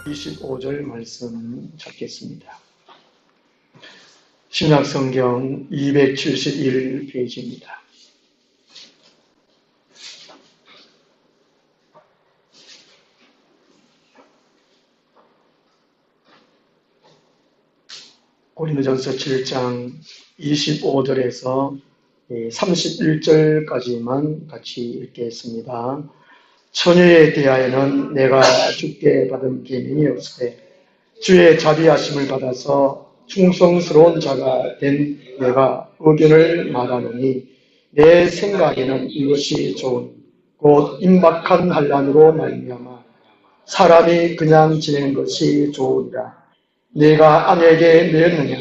25절 말씀 찾겠습니다. 신약성경 271페이지입니다. 고린도전서 7장 25절에서 31절까지만 같이 읽겠습니다. 처녀에 대하여는 내가 주께 받은 계명이 없으되 주의 자비하심을 받아서 충성스러운 자가 된 내가 의견을 말하노니 내 생각에는 이것이 좋은 곧 임박한 환난으로 말미암아 사람이 그냥 지내는 것이 좋으리라. 내가 아내에게 내었느냐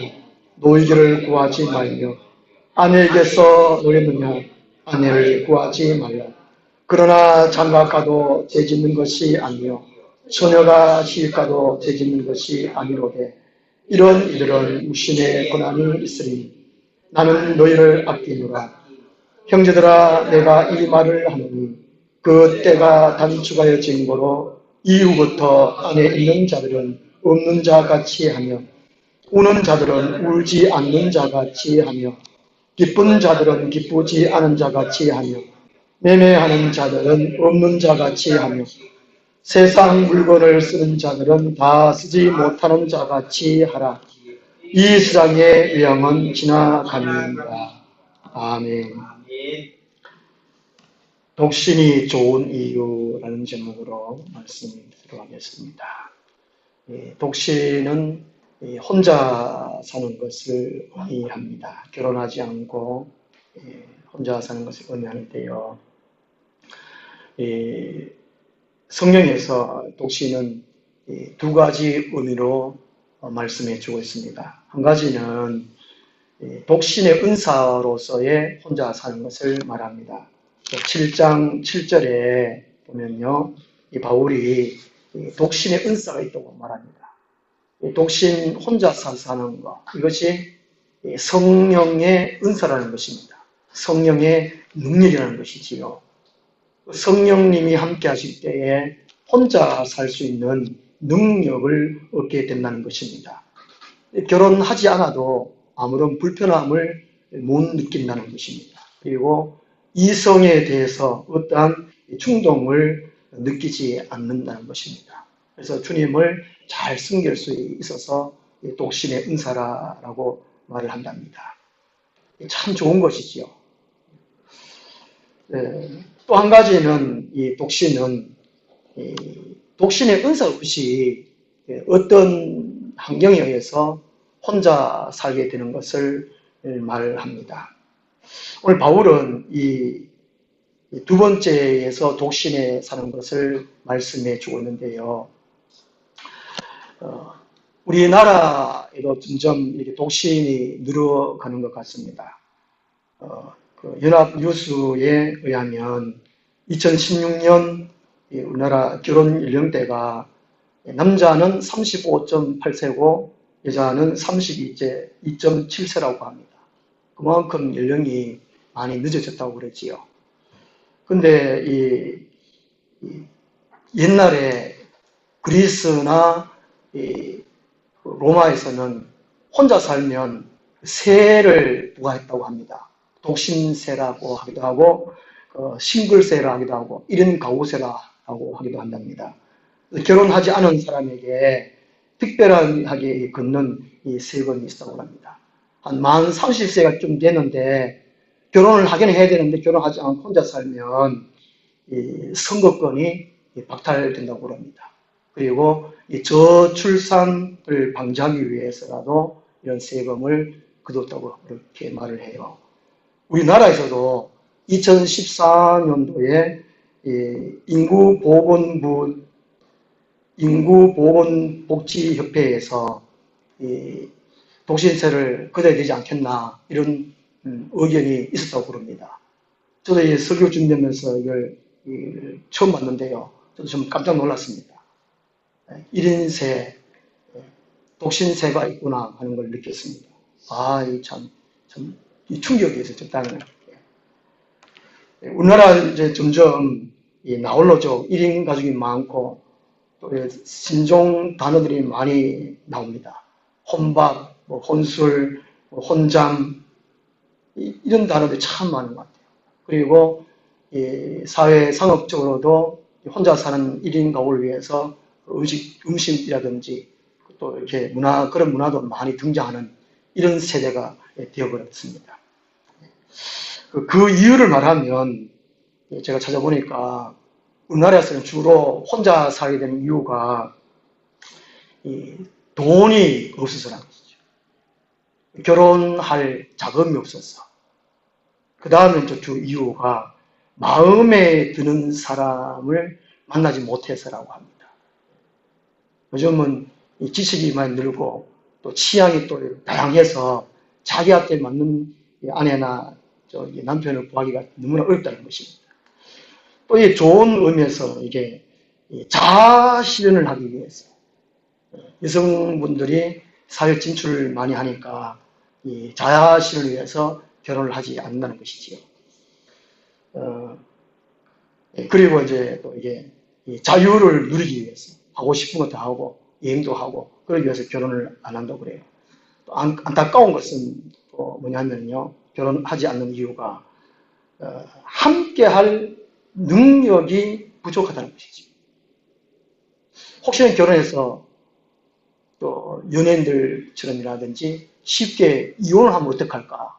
노이기를 구하지 말며 아내에게서 노렸느냐 아내를 구하지 말라. 그러나 장가가도 죄짓는 것이 아니요 처녀가 시집가도 죄짓는 것이 아니로되 이런 이들은 육신의 고난이 있으니 나는 너희를 아끼노라. 형제들아 내가 이 말을 하노니 그 때가 단축하여 증거로 이후부터 안에 있는 자들은 없는 자같이 하며 우는 자들은 울지 않는 자같이 하며 기쁜 자들은 기쁘지 않은 자같이 하며 매매하는 자들은 없는 자같이 하며 세상 물건을 쓰는 자들은 다 쓰지 못하는 자같이 하라. 이 세상의 유형은 지나갑니다. 아멘. 독신이 좋은 이유라는 제목으로 말씀을 들어가겠습니다. 독신은 혼자 사는 것을 의미합니다. 결혼하지 않고 혼자 사는 것을 의미하는데요. 성경에서 독신은 두 가지 의미로 말씀해 주고 있습니다. 한 가지는 독신의 은사로서의 혼자 사는 것을 말합니다. 7장 7절에 보면요, 이 바울이 독신의 은사가 있다고 말합니다. 독신 혼자 사는 것, 이것이 성령의 은사라는 것입니다. 성령의 능력이라는 것이지요. 성령님이 함께 하실 때에 혼자 살 수 있는 능력을 얻게 된다는 것입니다. 결혼하지 않아도 아무런 불편함을 못 느낀다는 것입니다. 그리고 이성에 대해서 어떠한 충동을 느끼지 않는다는 것입니다. 그래서 주님을 잘 섬길 수 있어서 독신의 은사라고 말을 한답니다. 참 좋은 것이지요. 또 한 가지는 이 독신은 독신의 은사 없이 어떤 환경에 의해서 혼자 살게 되는 것을 말합니다. 오늘 바울은 이 두 번째에서 독신에 사는 것을 말씀해 주고 있는데요. 우리나라에도 점점 이렇게 독신이 늘어가는 것 같습니다. 연합뉴스에 의하면 2016년 우리나라 결혼 연령대가 남자는 35.8세고 여자는 32세 2.7세라고 합니다. 그만큼 연령이 많이 늦어졌다고 그러지요. 근데 옛날에 그리스나 로마에서는 혼자 살면 세를 부과했다고 합니다. 독신세라고 하기도 하고 싱글세라 하기도 하고 1인 가구세라고 하기도 한답니다. 결혼하지 않은 사람에게 특별하게 걷는 이 세금이 있다고 합니다. 한 만 30세가 좀 되는데 결혼을 하긴 해야 되는데 결혼하지 않고 혼자 살면 이 선거권이 박탈된다고 합니다. 그리고 이 저출산을 방지하기 위해서라도 이런 세금을 거뒀다고 그렇게 말을 해요. 우리나라에서도 2014년도에 인구보건복지협회에서 독신세를 걷어야 되지 않겠나 이런 의견이 있었다고 그럽니다. 저도 이 설교 준비하면서 이걸 처음 봤는데요. 저도 좀 깜짝 놀랐습니다. 1인세, 독신세가 있구나 하는 걸 느꼈습니다. 참 충격이 있었다는 거예요. 우리나라 이제 점점 나홀로족 1인 가족이 많고 또 신종 단어들이 많이 나옵니다. 혼밥, 뭐 혼술, 뭐 혼잠, 이런 단어들이 참 많은 것 같아요. 그리고 사회 상업적으로도 혼자 사는 1인 가구를 위해서 음식이라든지 또 이렇게 그런 문화도 많이 등장하는 이런 세대가 되어버렸습니다. 그 이유를 말하면 제가 찾아보니까 우리나라에서는 주로 혼자 살게 되는 이유가 돈이 없어서라는 것이죠. 결혼할 자금이 없어서. 그 다음에 주 이유가 마음에 드는 사람을 만나지 못해서라고 합니다. 요즘은 지식이 많이 늘고 또 취향이 또 다양해서 자기한테 맞는 아내나 남편을 구하기가 너무나 어렵다는 것입니다. 또 이 좋은 의미에서 이게 자아 실현을 하기 위해서 여성분들이 사회 진출을 많이 하니까 이 자아 실현을 위해서 결혼을 하지 않는다는 것이지요. 그리고 이제 또 이게 자유를 누리기 위해서 하고 싶은 것도 하고 여행도 하고 그러기 위해서 결혼을 안 한다고 그래요. 또 안타까운 것은 또 뭐냐면요, 결혼하지 않는 이유가 함께할 능력이 부족하다는 것이죠. 혹시나 결혼해서 또 연예인들처럼이라든지 쉽게 이혼을 하면 어떡할까,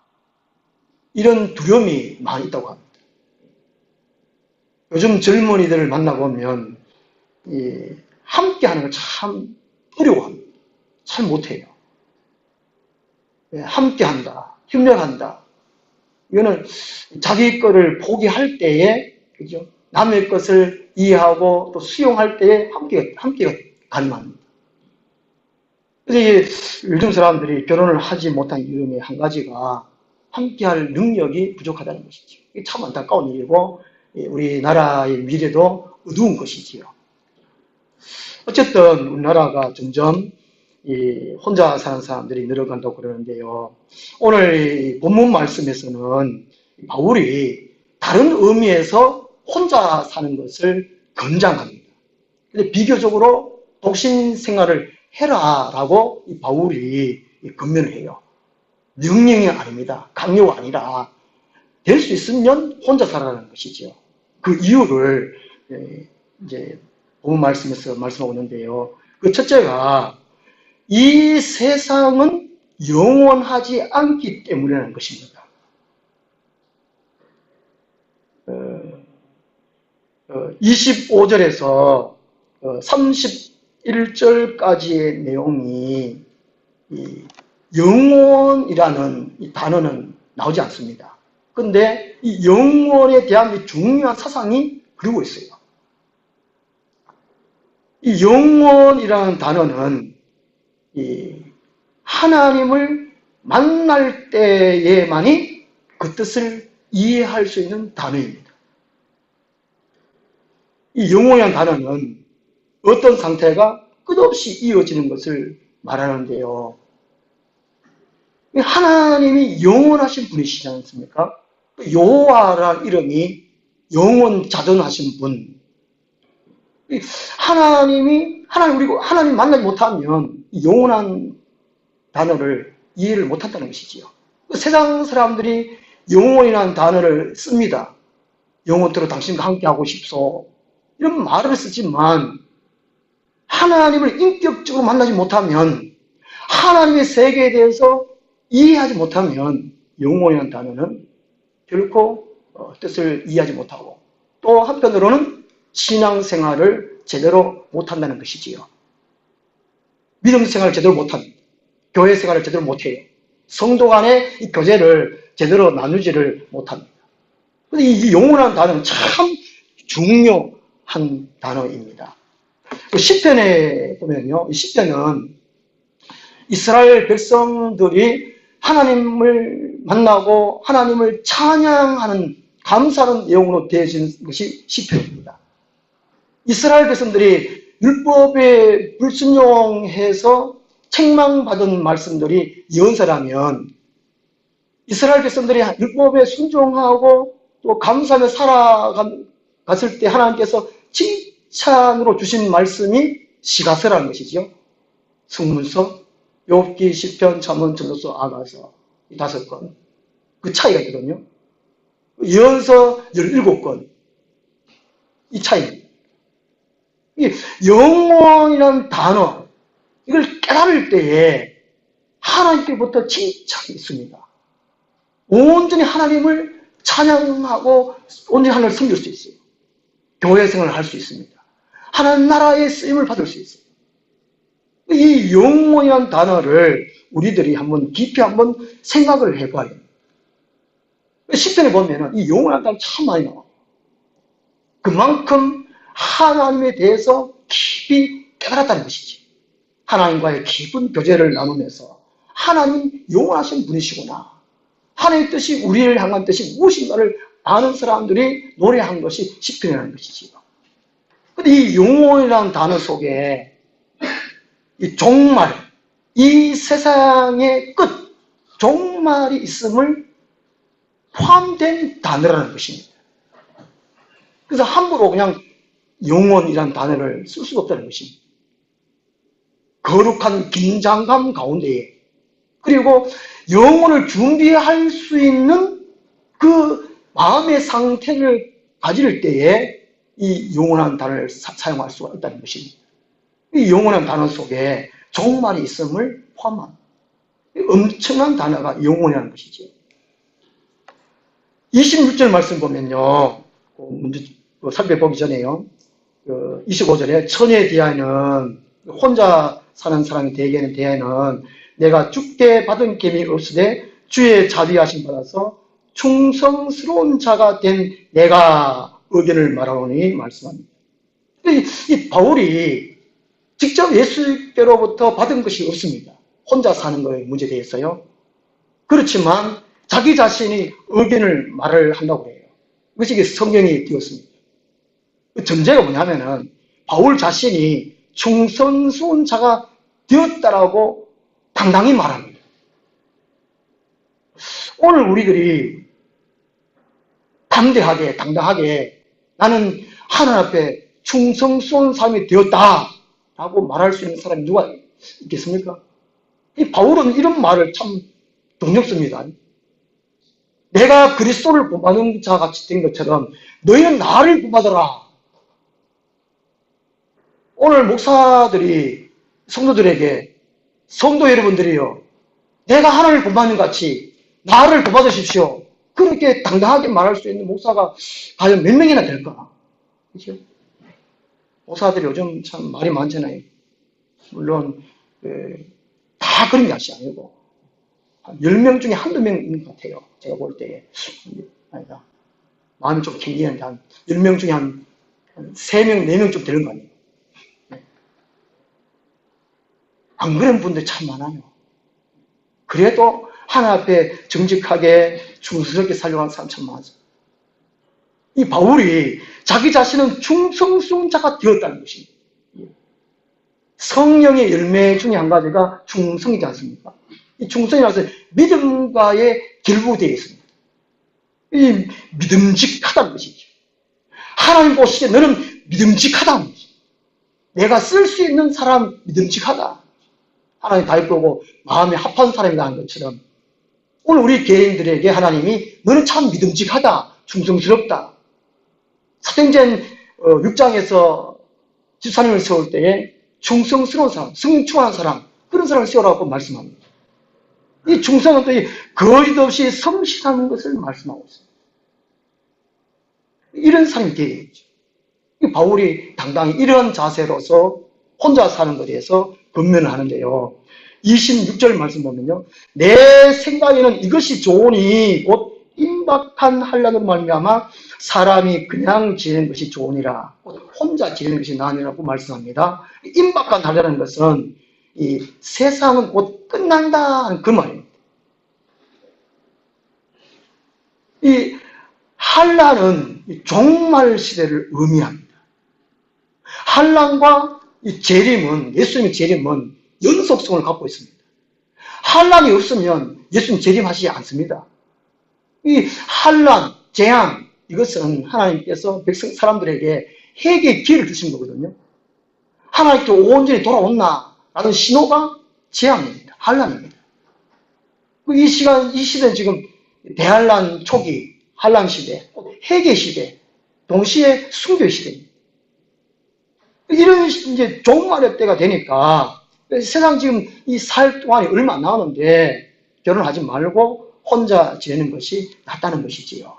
이런 두려움이 많이 있다고 합니다. 요즘 젊은이들을 만나보면 함께하는 걸 참 어려워합니다. 잘 못해요. 함께한다, 협력한다, 이거는 자기 거를 포기할 때에, 그죠? 남의 것을 이해하고 또 수용할 때에 함께가 가능합니다. 그래서 요즘 사람들이 결혼을 하지 못한 이유 중에 한 가지가 함께할 능력이 부족하다는 것이죠. 이게 참 안타까운 일이고 우리나라의 미래도 어두운 것이지요. 어쨌든 우리나라가 점점 혼자 사는 사람들이 늘어간다고 그러는데요. 오늘 이 본문 말씀에서는 바울이 다른 의미에서 혼자 사는 것을 권장합니다. 근데 비교적으로 독신 생활을 해라라고 바울이 권면을 해요. 명령이 아닙니다. 강요가 아니라 될 수 있으면 혼자 살아라는 것이죠. 그 이유를 이제 본문 말씀에서 말씀하고 있는데요. 그 첫째가 이 세상은 영원하지 않기 때문이라는 것입니다. 25절에서 31절까지의 내용이 영원이라는 이 단어는 나오지 않습니다. 그런데 이 영원에 대한 이 중요한 사상이 흐르고 있어요. 이 영원이라는 단어는 하나님을 만날 때에만이 그 뜻을 이해할 수 있는 단어입니다. 이 영원이라는 단어는 어떤 상태가 끝없이 이어지는 것을 말하는데요. 하나님이 영원하신 분이시지 않습니까? 여호와라는 이름이 영원자존하신 분. 하나님 만나지 못하면 영원한 단어를 이해를 못한다는 것이지요. 세상 사람들이 영원이라는 단어를 씁니다. 영원토록 당신과 함께하고 싶소, 이런 말을 쓰지만 하나님을 인격적으로 만나지 못하면, 하나님의 세계에 대해서 이해하지 못하면 영원이라는 단어는 결코 뜻을 이해하지 못하고, 또 한편으로는 신앙생활을 제대로 못한다는 것이지요. 믿음생활을 제대로 못합니다. 교회생활을 제대로 못해요. 성도 간의 이 교제를 제대로 나누지를 못합니다. 그런데 이 영원한 단어는 참 중요한 단어입니다. 시편에 보면요, 시편은 이스라엘 백성들이 하나님을 만나고 하나님을 찬양하는 감사하는 내용으로 되어진 것이 시편입니다. 이스라엘 백성들이 율법에 불순종해서 책망받은 말씀들이 연설하면, 이스라엘 백성들이 율법에 순종하고 또 감사하며 살아갔을 때 하나님께서 칭찬으로 주신 말씀이 시가서라는 것이죠. 성문서, 욥기, 시편, 잠언, 전도서, 아가서 이 5권. 그 차이가 있거든요. 예언서 17권. 이 차이입니다. 이 영원이라는 단어, 이걸 깨달을 때에 하나님께부터 칭찬이 있습니다. 온전히 하나님을 찬양하고 온전히 하나님을 섬길 수 있어요. 교회 생활을 할 수 있습니다. 하나님 나라의 쓰임을 받을 수 있어요. 이 영원이라는 단어를 우리들이 한번 깊이 한번 생각을 해봐야 돼요. 시편에 보면은 이 영원한 단어 참 많이 나와요. 그만큼 하나님에 대해서 깊이 깨달았다는 것이지. 하나님과의 깊은 교제를 나누면서 하나님 영원하신 분이시구나. 하나님의 뜻이 우리를 향한 뜻이 무엇인가를 아는 사람들이 노래한 것이 시편이라는 것이지요. 근데 이 영원이라는 단어 속에 이 종말, 이 세상의 끝, 종말이 있음을 포함된 단어라는 것입니다. 그래서 함부로 그냥 영원이라는 단어를 쓸 수가 없다는 것입니다. 거룩한 긴장감 가운데에 그리고 영혼을 준비할 수 있는 그 마음의 상태를 가질 때에 이 영원한 단어를 사용할 수가 있다는 것입니다. 이 영원한 단어 속에 종말이 있음을 포함한 엄청난 단어가 영원이라는 것이죠. 26절 말씀 보면요. 먼저 살펴보기 전에요. 25절에 천에 대하여는 혼자 사는 사람이 대하여는 내가 주께 받은 계명이 없으되 주의 자비하심 받아서 충성스러운 자가 된 내가 의견을 말하노니 말씀합니다. 이 바울이 직접 예수께로부터 받은 것이 없습니다. 혼자 사는 거에 문제에 대해서요. 그렇지만 자기 자신이 의견을 말을 한다고 해요. 그것이 성경에 띄었습니다. 그 전제가 뭐냐면은 바울 자신이 충성스러운 자가 되었다라고 당당히 말합니다. 오늘 우리들이 담대하게 당당하게 나는 하나님 앞에 충성스러운 사람이 되었다라고 말할 수 있는 사람이 누가 있겠습니까? 이 바울은 이런 말을 참 동력습니다. 내가 그리스도를 본받는 자 같이 된 것처럼 너희는 나를 본받아라. 오늘 목사들이 성도들에게 성도 여러분들이요, 내가 하나님을 본받는 같이 나를 본받으십시오. 그렇게 당당하게 말할 수 있는 목사가 과연 몇 명이나 될까? 그렇죠? 목사들이 요즘 참 말이 많잖아요. 물론 다 그런 것이 아니고 한 10명 중에 한두 명인 것 같아요. 제가 볼 때에. 아니다. 마음이 좀 긴기는데 한 10명 중에 한 3명, 4명쯤 되는 거 아니에요. 안 그런 분들 참 많아요. 그래도 하나 앞에 정직하게 충성스럽게 살려고 하는 사람 참 많아요. 이 바울이 자기 자신은 충성스러운 자가 되었다는 것입니다. 성령의 열매 중에 한 가지가 충성이지 않습니까? 이 충성이라는 것은 믿음과의 결부되어 있습니다. 이 믿음직하다는 것이죠. 하나님 보시기에 너는 믿음직하다는 것이죠. 내가 쓸 수 있는 사람 믿음직하다. 하나님 다 보고 마음에 합한 사람이라는 것처럼 오늘 우리 개인들에게 하나님이 너는 참 믿음직하다, 충성스럽다. 사도행전 6장에서 집사님을 세울 때에 충성스러운 사람, 성령 충만한 사람, 그런 사람을 세우라고 말씀합니다. 이 충성은 또 거짓 없이 성실하는 것을 말씀하고 있습니다. 이런 사람이 되어야죠. 바울이 당당히 이런 자세로서 혼자 사는 것에 대해서 권면을 하는데요. 26절 말씀 보면요. 내 생각에는 이것이 좋으니 곧 임박한 한란으로 말미암아 사람이 그냥 지내는 것이 좋으니라. 혼자 지내는 것이 나으니라고 말씀합니다. 임박한 한란이라는 것은 이 세상은 곧 끝난다는 그 말입니다. 이 한란은 종말 시대를 의미합니다. 한란과 이 재림은, 예수님의 재림은 연속성을 갖고 있습니다. 한란이 없으면 예수님 재림하시지 않습니다. 이 한란, 재앙, 이것은 하나님께서 백성 사람들에게 회개의 기회를 주신 거거든요. 하나님께 온전히 돌아온나 라는 신호가 재앙입니다. 환란입니다. 이 시대는 지금 대환란 초기, 환란 시대, 회개 시대, 동시에 순교 시대입니다. 이런 이제 종말의 때가 되니까 세상 지금 이 살 동안이 얼마 안 남았는데 결혼하지 말고 혼자 지내는 것이 낫다는 것이지요.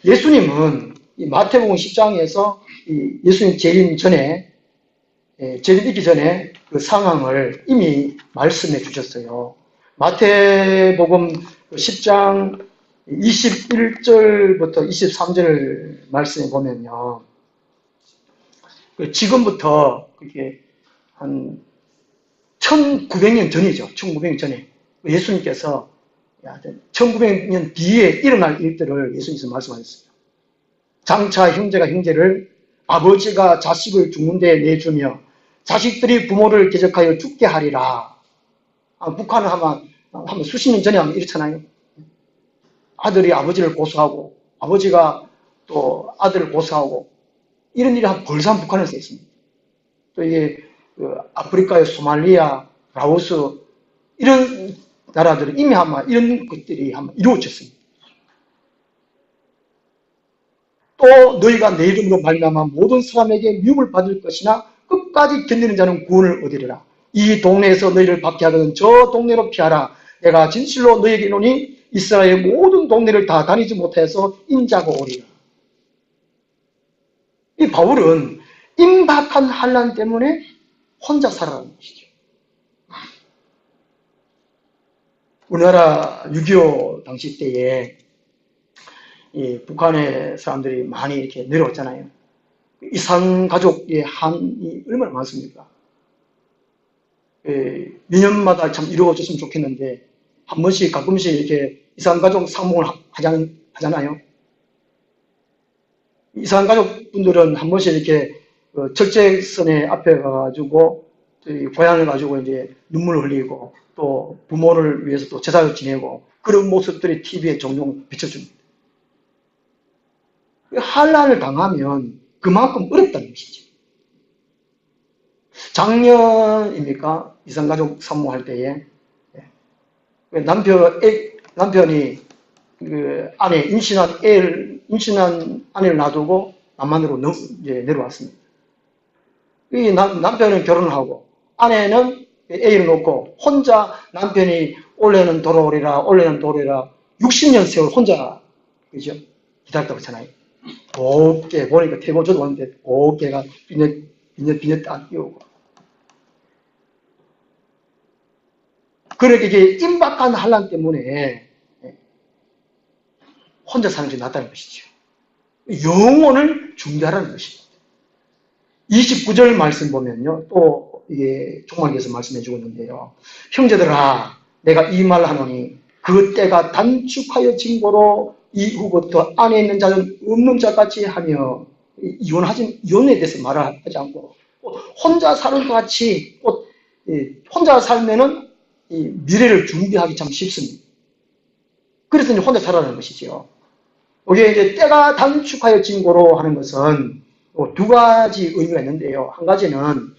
예수님은 이 마태복음 10장에서 예수님 재림 전에, 재림 있기 전에 그 상황을 이미 말씀해 주셨어요. 마태복음 10장 21절부터 23절 말씀에 보면요. 지금부터 그게 한 1900년 전이죠. 1900년 전에 예수님께서 1900년 뒤에 일어날 일들을 예수님께서 말씀하셨어요. 장차 형제가 형제를, 아버지가 자식을 죽는 데 내주며 자식들이 부모를 대적하여 죽게 하리라. 북한은 한번 수십 년 전에 하면 이렇잖아요. 아들이 아버지를 고소하고 아버지가 또 아들을 고소하고 이런 일이 한 벌써 북한에서 있습니다. 또 이게 아프리카의 소말리아, 라오스 이런 나라들은 이미 아마 이런 것들이 아마 이루어졌습니다. 또 너희가 내 이름으로 말미암아 모든 사람에게 미움을 받을 것이나 끝까지 견디는 자는 구원을 얻으리라. 이 동네에서 너희를 박해하거든 저 동네로 피하라. 내가 진실로 너희에게 이르노니 이스라엘 모든 동네를 다 다니지 못해서 인자가 오리라. 이 바울은 임박한 환난 때문에 혼자 살아가는 것이죠. 우리나라 6.25 당시 때에 이 북한의 사람들이 많이 이렇게 내려왔잖아요. 이산 가족의 한이 얼마나 많습니까? 매년마다 참 이루어졌으면 좋겠는데 한 번씩 가끔씩 이렇게 이산 가족 상봉을 하잖아요. 이산 가족분들은 한 번씩 이렇게 철제선에 앞에 가가지고 고향을 가지고 이제 눈물을 흘리고 또 부모를 위해서 또 제사를 지내고 그런 모습들이 TV에 종종 비춰줍니다. 환란을 당하면 그만큼 어렵다는 것이죠. 작년입니까? 이산가족 산모할 때에 남편이 그 아내 임신한 아내를 놔두고 남한으로 이제 내려왔습니다. 이 남편은 결혼을 하고 아내는 애를 놓고 혼자 남편이 올해는 돌아오리라 60년 세월 혼자 그죠? 기다렸다고 했잖아요. 곱게 보니까 태고 저도 왔는데 곱게가 비녀 딱 끼우고 그렇게 이게 임박한 환란 때문에 혼자 사는 게 낫다는 것이죠. 영혼을 준비하라는 것입니다. 29절 말씀 보면요. 또 이게 종말기에서 말씀해 주고 있는데요. 형제들아 내가 이 말 하노니 그 때가 단축하여 징고로 이후부터 안에 있는 자는 없는 자같이 하며 이혼에 대해서 말을 하지 않고 혼자 사는 것 같이 혼자 살면은 미래를 준비하기 참 쉽습니다. 그래서 이제 혼자 살아라는 것이지요. 이게 이제 때가 단축하여 징고로 하는 것은 두 가지 의미가 있는데요. 한 가지는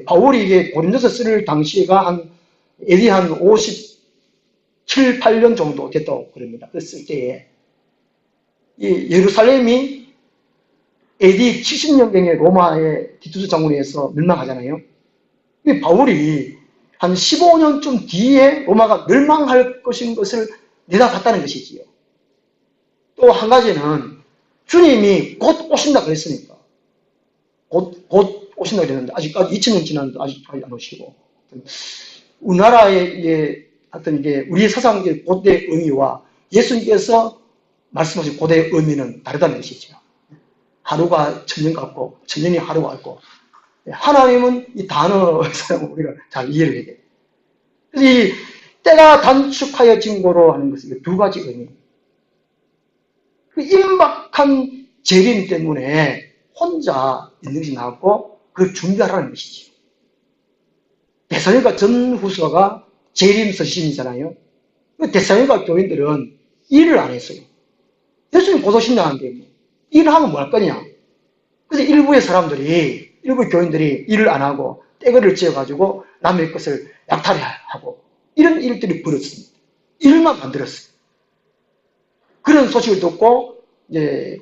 바울이 이게 고린도서 쓸 당시가 AD 한 57, 8년 정도 됐다고 그럽니다. 그랬을 때에 이 예루살렘이 AD 70년경에 로마의 디투스 장군에 의해서 멸망하잖아요. 이 바울이 한 15년쯤 뒤에 로마가 멸망할 것인 것을 내다봤다는 것이지요. 또 한 가지는 주님이 곧 오신다 그랬으니까 곧 오신다 그랬는데 아직까지 2000년 지났는데 아직까지 안 오시고 우리나라의 어떤 이게 우리의 사상의 고대의 의미와 예수님께서 말씀하신 고대의 의미는 다르다는 것이죠. 하루가 천년 같고 천년이 하루 같고 하나님은 이 단어에서 우리가 잘 이해를 해야 돼요. 그래서 이 때가 단축하여 징고로 하는 것은 두 가지 의미. 그 임박한 재림 때문에 혼자 있는 것이 나왔고 그걸 준비하라는 것이죠. 데살로니가 전후서가 재림 서신이잖아요. 데살로니가 교인들은 일을 안 했어요. 예수님 고소신앙한데 뭐. 일을 하면 뭐 할 거냐. 그래서 일부의 사람들이, 일부 교인들이 일을 안 하고 떼거리를 지어가지고 남의 것을 약탈하고 이런 일들이 벌어졌습니다. 일만 만들었어요. 그런 소식을 듣고 이제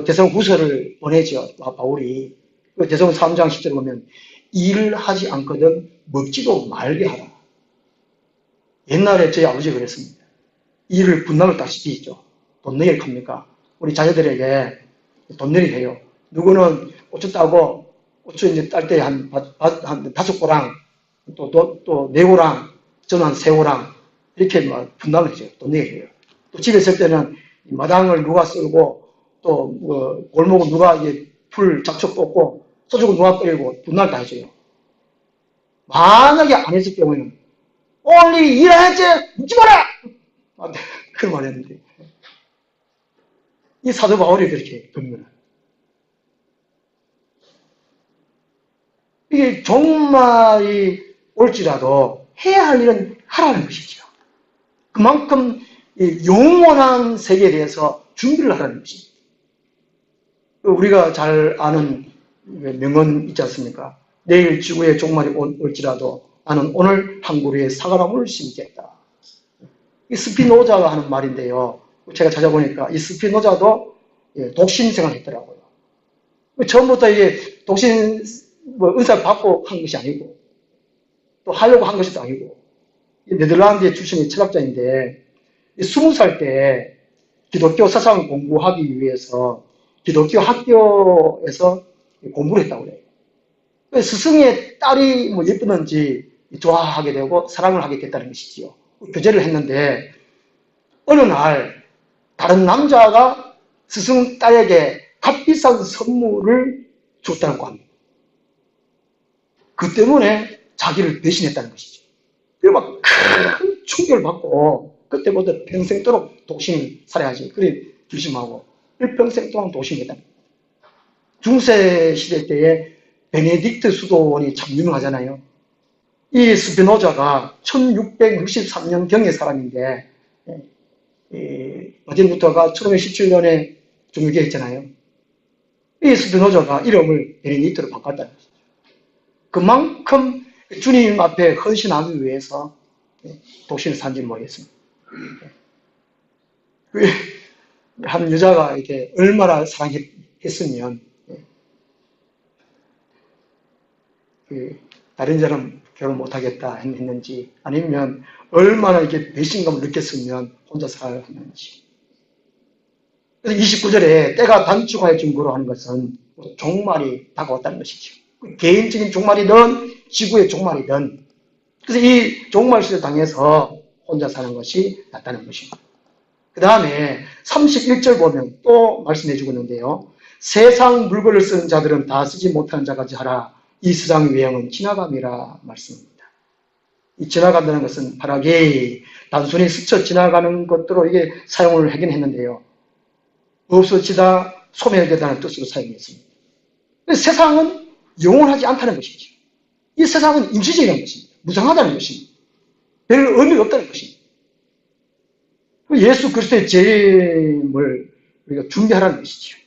대성후서를 보내죠. 바울이. 대성 3장 10절에 보면 일을 하지 않거든 먹지도 말게 하라. 옛날에 저희 아버지가 그랬습니다. 일을 분담을 다시피 있죠. 돈내기를 합니까? 우리 자녀들에게 돈내기 해요. 누구는 고추 따고 고추 이제 딸 때 한 5고랑 또 4고랑 저는 한 3고랑 이렇게 막 분담을 해줘요. 돈내기 해요. 또 집에 있을 때는 마당을 누가 쓸고 또 골목은 누가 이제 풀 잡초 뽑고 소주고 누가 끓이고 분담을 다 해줘요. 만약에 안 했을 경우에는 빨리 일해야지 묻지 마라! 그런 말 했는데 이 사도 바울이 그렇게 금면을 이게 종말이 올지라도 해야 할 일은 하라는 것이죠. 그만큼 영원한 세계에 대해서 준비를 하라는 것입니다. 우리가 잘 아는 명언 있지 않습니까? 내일 지구의 종말이 올지라도 나는 오늘 한 그루의 사과나무를 심겠다. 이 스피노자가 하는 말인데요. 제가 찾아보니까 이 스피노자도 독신생활을 했더라고요. 처음부터 이게 독신 은사를 받고 한 것이 아니고 또 하려고 한 것이 아니고 네덜란드의 출신의 철학자인데 20살 때 기독교 사상을 공부하기 위해서 기독교 학교에서 공부를 했다고 해요. 스승의 딸이 뭐 예쁘든지 좋아하게 되고 사랑을 하게 됐다는 것이지요. 교제를 했는데 어느 날 다른 남자가 스승 딸에게 값비싼 선물을 줬다고 합니다. 그 때문에 자기를 배신했다는 것이죠. 그리고 막 큰 충격을 받고 그때부터 평생도록 독신을 살아야지. 그래 결심하고 일평생 동안 독신했다. 중세 시대 때에 베네딕트 수도원이 참 유명하잖아요. 이 스피노자가 1663년경의 사람인데 마틴 루터가 1517년에 종교개혁했잖아요. 이 스피노자가 이름을 베네딕트로 바꿨다는 것이죠. 그만큼 주님 앞에 헌신하기 위해서 독신을 산지 모르겠습니다. 한 여자가 이렇게 얼마나 사랑했으면 다른 여자는 결혼 못하겠다 했는지 아니면 얼마나 이렇게 배신감을 느꼈으면 혼자 살아야 했는지. 그래서 29절에 때가 단축할 증거로 하는 것은 종말이 다가왔다는 것이죠. 개인적인 종말이든 지구의 종말이든 그래서 이 종말 시대 당해서 혼자 사는 것이 낫다는 것입니다. 그 다음에 31절 보면 또 말씀해 주고 있는데요. 세상 물건을 쓰는 자들은 다 쓰지 못하는 자까지 하라. 이 세상의 외형은 지나감이라 말씀입니다. 이 지나간다는 것은 파라게이, 단순히 스쳐 지나가는 것으로 이게 사용을 하긴 했는데요. 없어지다, 소멸되다는 뜻으로 사용했습니다. 세상은 영원하지 않다는 것이죠. 이 세상은 임시적인 것입니다. 무상하다는 것입니다. 별 의미가 없다는 것입니다. 예수 그리스도의 재림을 우리가 준비하라는 것이죠.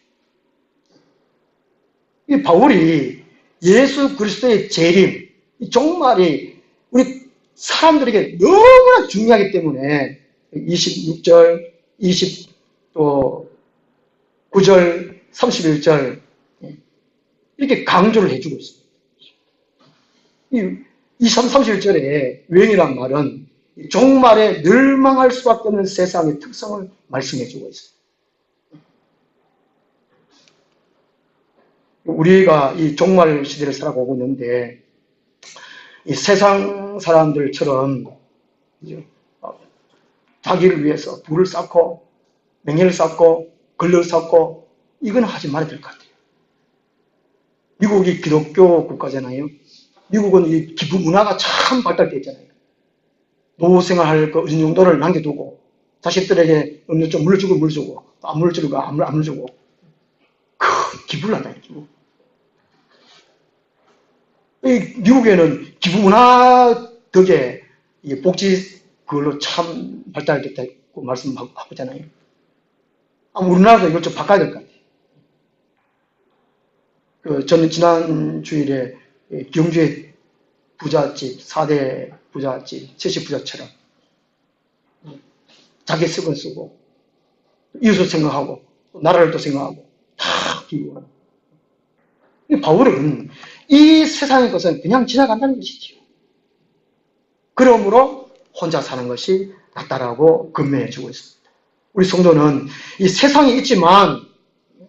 이 바울이 예수 그리스도의 재림, 이 종말이 우리 사람들에게 너무나 중요하기 때문에 26절, 29절, 31절 이렇게 강조를 해주고 있습니다. 이 23, 31절에 유행이란 말은 종말에 멸망할 수밖에 없는 세상의 특성을 말씀해주고 있어요. 우리가 이 종말 시대를 살아가고 있는데 이 세상 사람들처럼 자기를 위해서 부를 쌓고 명예를 쌓고 권력을 쌓고 이건 하지 말아야 될 것 같아요. 미국이 기독교 국가잖아요. 미국은 이 기부 문화가 참 발달되어 있잖아요. 노후생활할 그 어느 정도를 남겨두고 자식들에게 어느 좀 물주고 물주고 안 물주고 안 물주고 큰 기부를 한다는 기부. 미국에는 기부 문화 덕에 복지 그걸로 참 발달됐다고 말씀하고 있잖아요. 아마 우리나라도 이걸 좀 바꿔야 될 것 같아요. 저는 지난 주일에 경주의 부잣집, 4대 부잣집, 70 부자처럼 자기 쓰건 쓰고, 이웃을 생각하고, 나라를 또 생각하고, 다 기부하고. 바울은 이 세상의 것은 그냥 지나간다는 것이지요. 그러므로 혼자 사는 것이 낫다라고 건면해주고 있습니다. 우리 성도는 이 세상에 있지만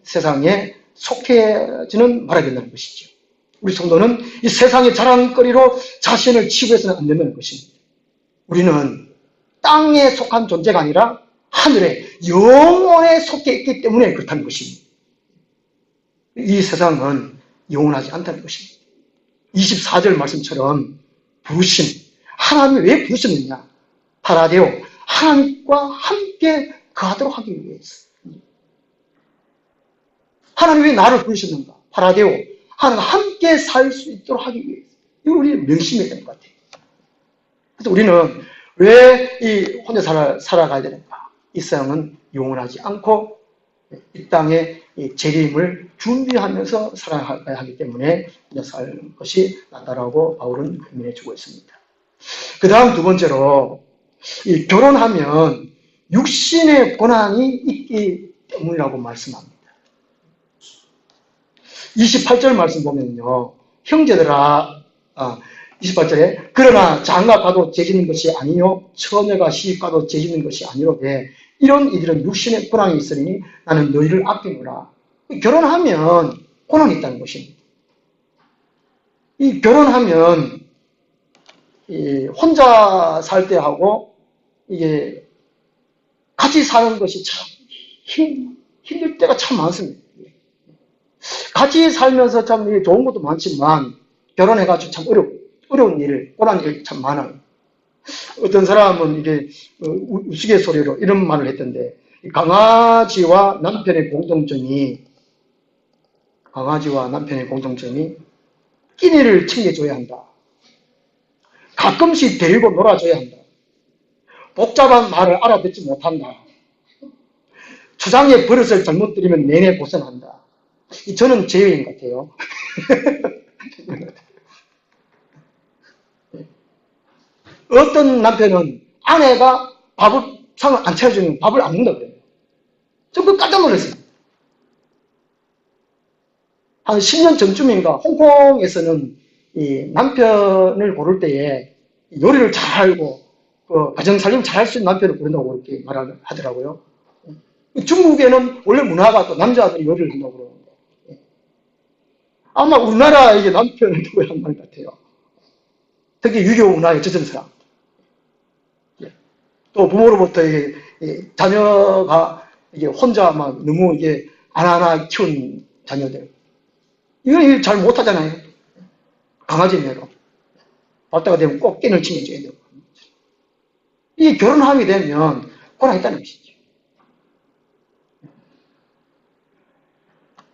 세상에 속해지는 말아야 된다는 것이죠. 우리 성도는 이 세상의 자랑거리로 자신을 치부해서는 안 된다는 것입니다. 우리는 땅에 속한 존재가 아니라 하늘의 영혼에 속해 있기 때문에 그렇다는 것입니다. 이 세상은 영원하지 않다는 것입니다. 24절 말씀처럼 부르심, 하나님이 왜 부르셨느냐? 파라데오, 하나님과 함께 거하도록 하기 위해서. 하나님이 왜 나를 부르셨는가? 파라데오, 하나님과 함께 살 수 있도록 하기 위해서. 이거 우리 명심해야 될 것 같아요. 그래서 우리는 왜 이 혼자 살아가야 되는가? 이 세상은 영원하지 않고 이 땅에 재림을 준비하면서 살아가야 하기 때문에 혼자 사는 것이 낫다라고 바울은 권면해 주고 있습니다. 그 다음 두 번째로 결혼하면 육신의 고난이 있기 때문이라고 말씀합니다. 28절 말씀 보면요. 형제들아, 28절에 그러나 장가 가도 죄짓는 것이 아니요 처녀가 시집 가도 죄짓는 것이 아니로되 이런 이들은 육신의 고난이 있으니 나는 너희를 아끼노라. 결혼하면 고난이 있다는 것입니다. 이 결혼하면 혼자 살 때하고 이게 같이 사는 것이 참 힘들 때가 참 많습니다. 같이 살면서 참 좋은 것도 많지만 결혼해가지고 참 어려운 일, 고난 일 참 많아요. 어떤 사람은 이게 우스갯소리로 이런 말을 했던데 강아지와 남편의 공통점이 끼니를 챙겨줘야 한다. 가끔씩 데리고 놀아줘야 한다. 복잡한 말을 알아듣지 못한다. 초장에 버릇을 잘못 들이면 내내 고생한다. 저는 제외인 것 같아요. 어떤 남편은 아내가 상을 안 차려주면 밥을 안 먹는다고 그래요. 저 그거 깜짝 놀랐어요. 한 10년 전쯤인가 홍콩에서는 이 남편을 고를 때에 요리를 잘 알고 가정살림 잘 할 수 있는 남편을 고른다고 이렇게 말하더라고요. 중국에는 원래 문화가 또 남자들이 요리를 한다고 그러는데 아마 우리나라 이게 남편을 두고 한 말 같아요. 특히 유교 문화에 젖은 사람. 또 부모로부터 자녀가 혼자 막 너무 하나하나 키운 자녀들. 이건 잘 못하잖아요. 강아지 매로. 발다가 되면 꼭 깨를 챙겨줘야 되고. 이게 결혼하게 되면 고난이 있다는 것이죠.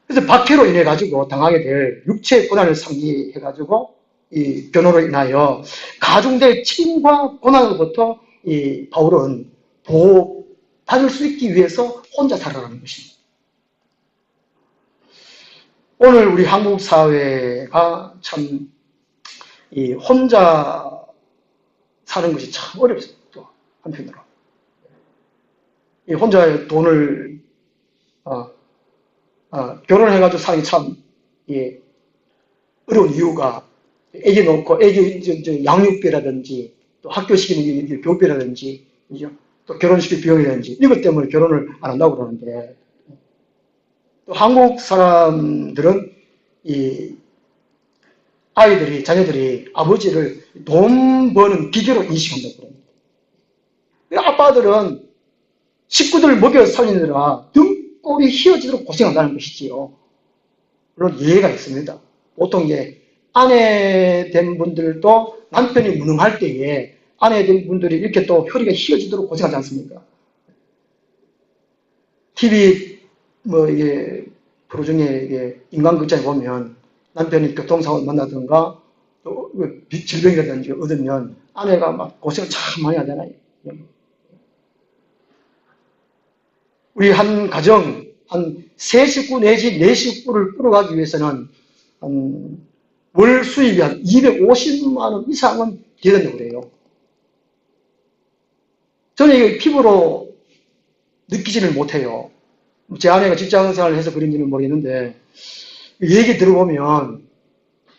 그래서 박해로 인해가지고 당하게 될 육체의 고난을 상기해가지고 이 변호로 인하여 가중될 침과 고난으로부터 이 바울은 보호받을 수 있기 위해서 혼자 살아가는 것입니다. 오늘 우리 한국 사회가 참 이 혼자 사는 것이 참 어렵습니다. 또 한편으로 이 혼자 돈을 결혼해가지고 사는 게 참 어려운 이유가 애기 놓고 애기 양육비라든지 또 학교 시키는 교육비라든지 또 결혼식 비용이라든지 이것 때문에 결혼을 안 한다고 그러는데 또 한국 사람들은 이 자녀들이 아버지를 돈 버는 기계로 인식한다고 그럽니다. 아빠들은 식구들을 먹여 살리느라 등골이 휘어지도록 고생한다는 것이지요. 물론 이해가 있습니다. 보통 아내 된 분들도 남편이 무능할 때에 아내 된 분들이 이렇게 또 혈이가 휘어지도록 고생하지 않습니까? TV 프로 중에 인간극장에 보면 남편이 교통사고를 만나든가 또 질병이라든지 얻으면 아내가 막 고생을 참 많이 하잖아요. 우리 한 가정, 한 세 식구 내지 네 식구를 끌어가기 위해서는 월 수입이 한 250만 원 이상은 돼야 된다고 그래요. 저는 이게 피부로 느끼지를 못해요. 제 아내가 직장 생활을 해서 그런지는 모르겠는데, 얘기 들어보면,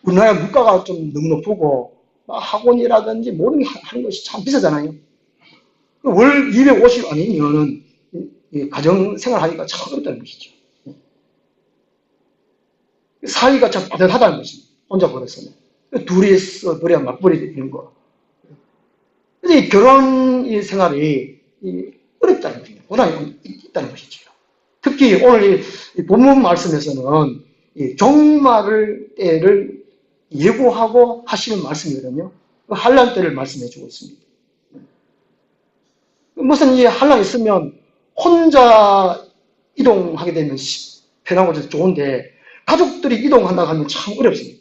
우리나라 물가가 좀 너무 높고, 학원이라든지 모든 게 하는 것이 참 비싸잖아요. 월 250 아니면은, 가정 생활하기가 참 어렵다는 것이죠. 사이가 참 빠듯하다는 것입니다. 혼자 보냈으면. 둘이서 그래야 맞벌이 되는 거. 근데 결혼 생활이 어렵다는 것이죠. 고난이 있다는 것이죠. 특히 오늘 이 본문 말씀에서는 이 종말 때를 예고하고 하시는 말씀이거든요. 그 환란 때를 말씀해 주고 있습니다. 무슨 이 환란이 있으면 혼자 이동하게 되면 편하고 좋은데 가족들이 이동한다고 하면 참 어렵습니다.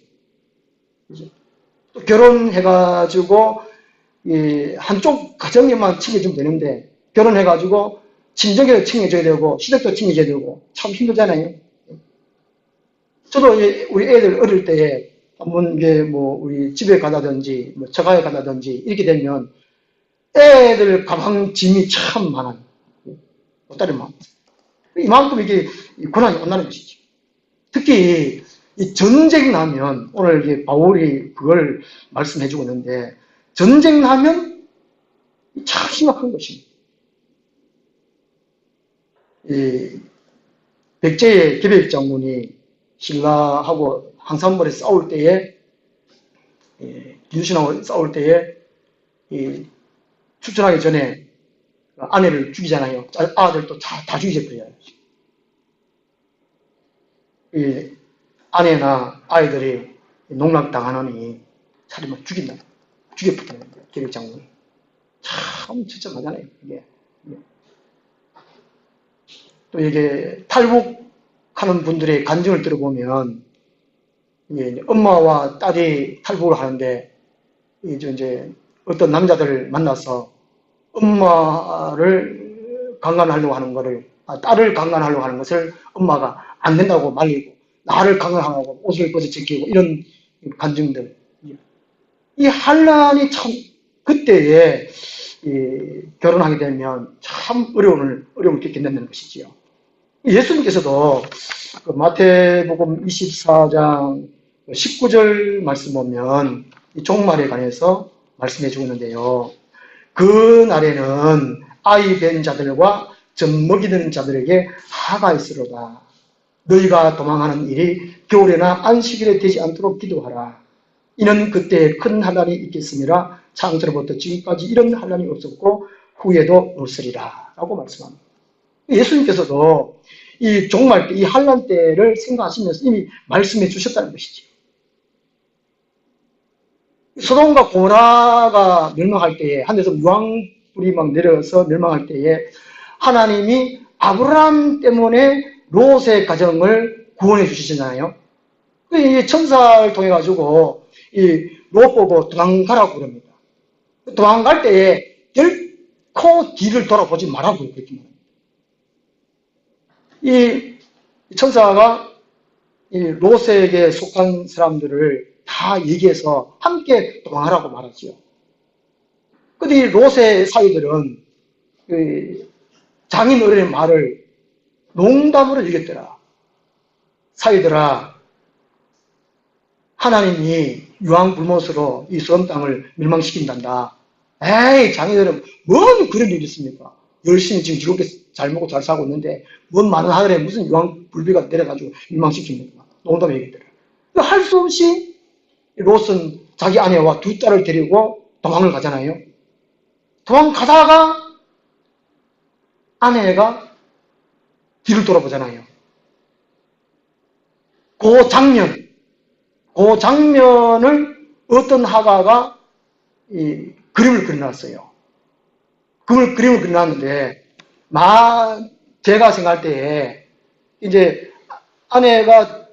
또 결혼해가지고 한쪽 가정에만 챙겨주면 되는데 결혼해가지고 친정에도 챙겨줘야 되고 시댁도 챙겨줘야 되고 참 힘들잖아요. 저도 우리 애들 어릴 때에 한번 우리 집에 가다든지 처가에 가다든지 이렇게 되면 애들 가방 짐이 참 많아요. 보따리 많아요. 이만큼 이게 고난이 온다는 것이죠. 특히 이 전쟁 나면 오늘 바울이 그걸 말씀해주고 있는데 전쟁 나면 참 심각한 것입니다. 이 백제의 개백 장군이 신라하고 항산벌에 싸울 때에 기주신하고 싸울 때에 출전하기 전에 아내를 죽이잖아요. 아들도 다 죽이져버려요. 아내나 아이들이 농락당하느니 차리면 죽여버리는 거예요. 계획 장군이. 참 진짜 맞잖아요. 이게. 또 이게 탈북하는 분들의 간증을 들어보면 엄마와 딸이 탈북을 하는데 이제 어떤 남자들을 만나서 엄마를 강간하려고 하는 거를 딸을 강간하려고 하는 것을 엄마가 안 된다고 말리고 나를 강간하고 옷을 벗어 제끼고 이런 간증들. 이 환란이 참 그때에 결혼하게 되면 참 어려움을 겪게 된다는 것이지요. 예수님께서도 그 마태복음 24장 19절 말씀 보면 이 종말에 관해서 말씀해 주고 있는데요. 그 날에는 아이 된 자들과 젖 먹이는 자들에게 하가 있으로다. 너희가 도망하는 일이 겨울에나 안식일에 되지 않도록 기도하라. 이는 그때 큰 환란이 있겠음이라. 창세로부터 지금까지 이런 환란이 없었고 후에도 없으리라 라고 말씀합니다. 예수님께서도 이 종말 때, 이 환란 때를 생각하시면서 이미 말씀해 주셨다는 것이죠. 소돔과 고모라가 멸망할 때에 하늘에서 유황불이 막 내려서 멸망할 때에 하나님이 아브라함 때문에 롯의 가정을 구원해 주시잖아요. 천사를 통해 가지고 이 롯 보고 도망가라고 그럽니다. 도망갈 때에 결코 뒤를 돌아보지 말라고 그렇게 말합니다. 이 천사가 이 롯에게 속한 사람들을 다 얘기해서 함께 도망하라고 말하지요. 근데 이 롯의 사위들은 장인 어른의 말을 농담으로 여겼더라. 사위들아, 하나님이 유황불못으로 이 소돔 땅을 멸망시킨단다. 에이, 장인어른, 뭔 그런 일이 있습니까? 열심히 지금 즐겁게 잘 먹고 잘 살고 있는데 뭔 많은 하늘에 무슨 유황불비가 내려가지고 멸망시킵니까? 농담을 얘기했더라. 할 수 없이 롯은 자기 아내와 두 딸을 데리고 도망을 가잖아요. 도망가다가 아내가 뒤를 돌아보잖아요. 그 장면을 어떤 화가가 그림을 그려놨어요. 그림을 그려놨는데, 제가 생각할 때에, 이제 아내가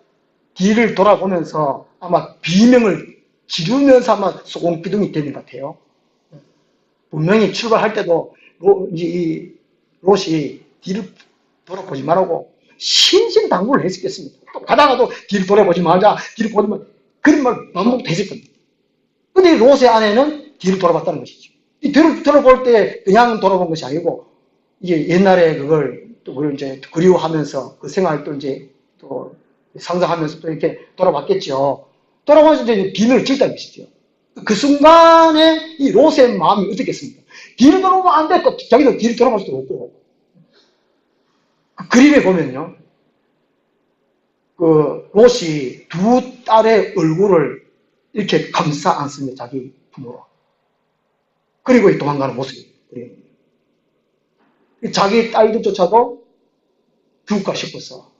뒤를 돌아보면서 아마 비명을 지르면서 아마 소금기둥이 되는 것 같아요. 분명히 출발할 때도 이 롯이 뒤를 돌아보지 말라고 신신당부를 했었겠습니다. 또 가다가도 뒤를 돌아보지 말자, 뒤를 보지 말, 그런 말 반복도 했을 겁니다. 근데 롯의 아내는 뒤를 돌아봤다는 것이죠. 이 뒤를 돌아볼 때 그냥 돌아본 것이 아니고, 이게 옛날에 그걸 또 그걸 이제 그리워하면서 그 생활도 이제 또 상상하면서 또 이렇게 돌아봤겠죠. 돌아보면서 이제 비늘을 찔다는 것이죠. 그 순간에 이 롯의 마음이 어떻겠습니까? 뒤를 돌아보면 안 돼. 또 자기도 뒤를 돌아볼 수도 없고. 그 그림에 보면요. 그 롯이 두 딸의 얼굴을 이렇게 감싸 안습니다. 자기 부모로. 그리고 도망가는 모습이. 자기 딸들조차도 죽을까 싶어서.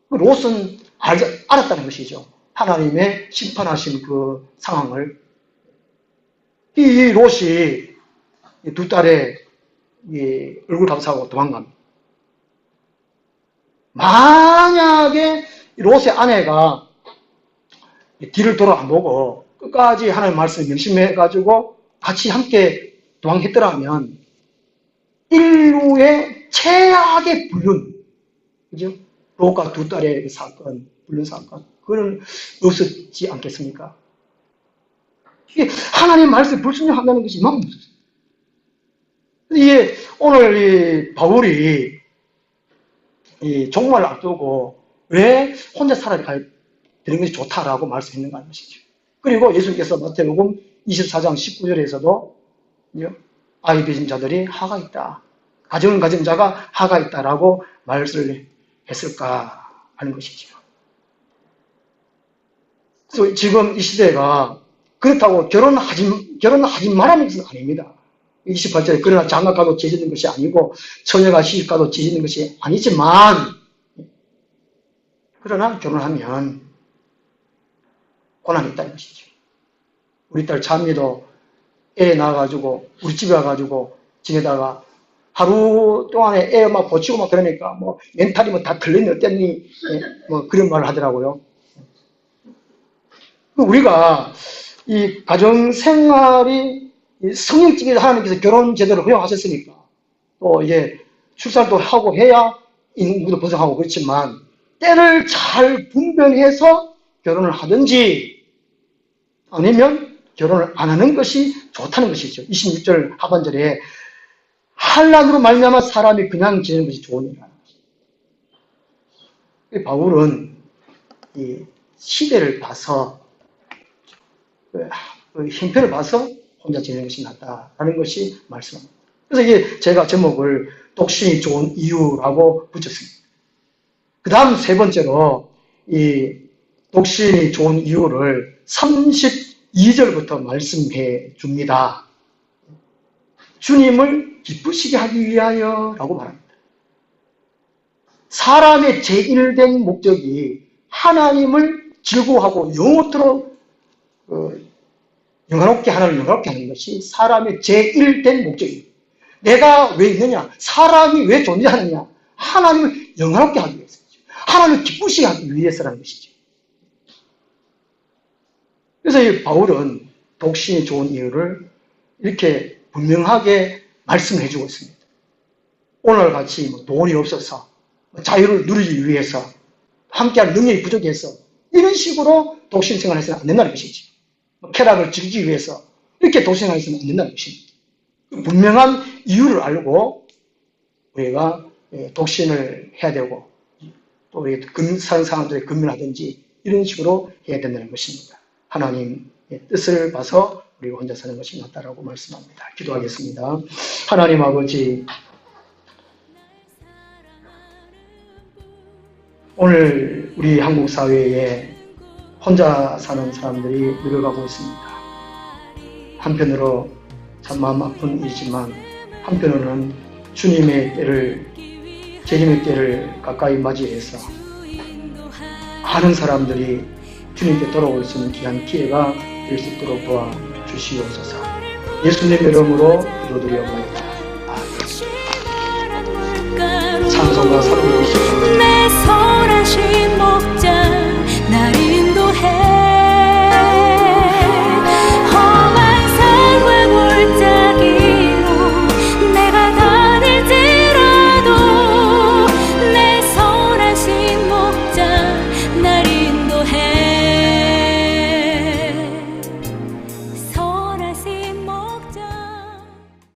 롯은 알았다는 것이죠. 하나님의 심판하신 그 상황을. 이 롯이 두 딸의 얼굴 감싸고 도망갑니다. 만약에 롯의 아내가 뒤를 돌아 안 보고 끝까지 하나님의 말씀을 명심해가지고 같이 함께 도망했더라면 인류의 최악의 불륜, 그죠? 롯과 두 딸의 사건, 불륜 사건, 그건 없었지 않겠습니까? 이게 하나님의 말씀을 불순종한다는 것이 이만큼 없었어요. 이게 오늘 이 바울이 이 종말을 앞두고 왜 혼자 살아가야 되는 것이 좋다라고 말씀했는가 하는 것이죠. 그리고 예수님께서 마태복음 24장 19절에서도 아이 빚은 자들이 하가 있다. 가정을 가진 자가 하가 있다라고 말씀을 했을까 하는 것이죠. 그래서 지금 이 시대가 그렇다고 결혼하지 말라는 것은 아닙니다. 28절에 그러나 장가가도 죄짓는 것이 아니고 처녀가 시집가도 죄짓는 것이 아니지만 그러나 결혼하면 고난이 있다는 것이죠. 우리 딸 찬미도 애 낳아가지고 우리 집에 와가지고 지내다가 하루 동안에 애 막 고치고 막 그러니까 뭐 멘탈이 뭐 다 틀렸니 어땠니 뭐 그런 말을 하더라고요. 우리가 이 가정생활이 성령적인 하나님께서 결혼 제도를 허용하셨으니까 또 이제 출산도 하고 해야 인구도 번성하고 그렇지만 때를 잘 분별해서 결혼을 하든지 아니면 결혼을 안 하는 것이 좋다는 것이죠. 26절 하반절에 환난으로 말미암아 사람이 그냥 지내는 것이 좋은 일이라는 것이죠. 바울은 이 시대를 봐서 그 형편을 봐서 혼자 지내는 것이 낫다라는 것이 말씀입니다. 그래서 이게 제가 제목을 독신이 좋은 이유라고 붙였습니다. 그 다음 세 번째로 이 독신이 좋은 이유를 32절부터 말씀해 줍니다. 주님을 기쁘시게 하기 위하여 라고 말합니다. 사람의 제1된 목적이 하나님을 즐거워하고 영원토록 영화롭게 하나님을 영화롭게 하는 것이 사람의 제1된 목적입니다. 내가 왜 있느냐? 사람이 왜 존재하느냐? 하나님을 영화롭게 하기 위해서죠. 하나님을 기쁘시게 하기 위해서라는 것이죠. 그래서 이 바울은 독신이 좋은 이유를 이렇게 분명하게 말씀을 해주고 있습니다. 오늘같이 돈이 없어서 자유를 누리기 위해서 함께할 능력이 부족해서 이런 식으로 독신 생활을 해서는 안 된다는 것이지. 쾌락을 즐기기 위해서 이렇게 독신 생활을 해서는 안 된다는 것입니다. 분명한 이유를 알고 우리가 독신을 해야 되고 또 우리 사는 사람들의 금연을 하든지 이런 식으로 해야 된다는 것입니다. 하나님의 뜻을 봐서 우리가 혼자 사는 것이 맞다라고 말씀합니다. 기도하겠습니다. 하나님 아버지, 오늘 우리 한국 사회에 혼자 사는 사람들이 늘어가고 있습니다. 한편으로 참 마음 아픈 일이지만 한편으로는 주님의 때를, 재림의 때를 가까이 맞이해서 많은 사람들이 주님께 돌아올 수 있는 귀한 기회가 될 수 있도록 도와주시옵소서. 예수님의 이름으로 기도드리옵나이다. 찬송가 320번